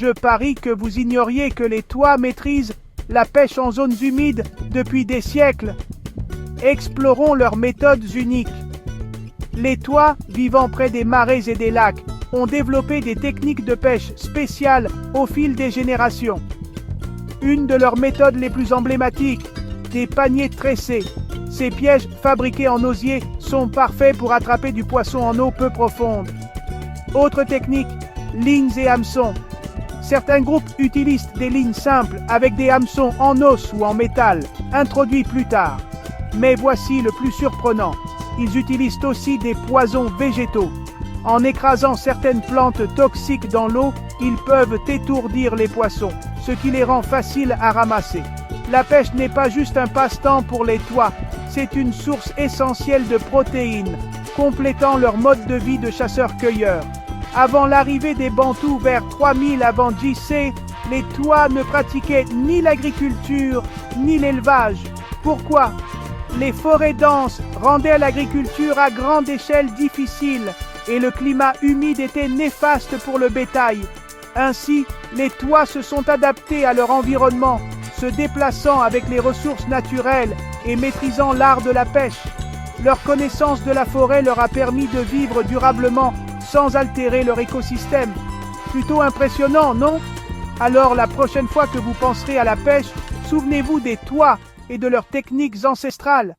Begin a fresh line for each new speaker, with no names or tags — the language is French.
Je parie que vous ignoriez que les Tois maîtrisent la pêche en zones humides depuis des siècles. Explorons leurs méthodes uniques. Les Tois, vivant près des marais et des lacs, ont développé des techniques de pêche spéciales au fil des générations. Une de leurs méthodes les plus emblématiques, des paniers tressés. Ces pièges fabriqués en osier sont parfaits pour attraper du poisson en eau peu profonde. Autre technique, lignes et hameçons. Certains groupes utilisent des lignes simples avec des hameçons en os ou en métal, introduits plus tard. Mais voici le plus surprenant. Ils utilisent aussi des poisons végétaux. En écrasant certaines plantes toxiques dans l'eau, ils peuvent étourdir les poissons, ce qui les rend faciles à ramasser. La pêche n'est pas juste un passe-temps pour les Tois, c'est une source essentielle de protéines, complétant leur mode de vie de chasseurs-cueilleurs. Avant l'arrivée des Bantous vers 3000 avant JC, les Tois ne pratiquaient ni l'agriculture ni l'élevage. Pourquoi? Les forêts denses rendaient l'agriculture à grande échelle difficile et le climat humide était néfaste pour le bétail. Ainsi, les Tois se sont adaptés à leur environnement, se déplaçant avec les ressources naturelles et maîtrisant l'art de la pêche. Leur connaissance de la forêt leur a permis de vivre durablement sans altérer leur écosystème. Plutôt impressionnant, non? Alors la prochaine fois que vous penserez à la pêche, souvenez-vous des Tois et de leurs techniques ancestrales.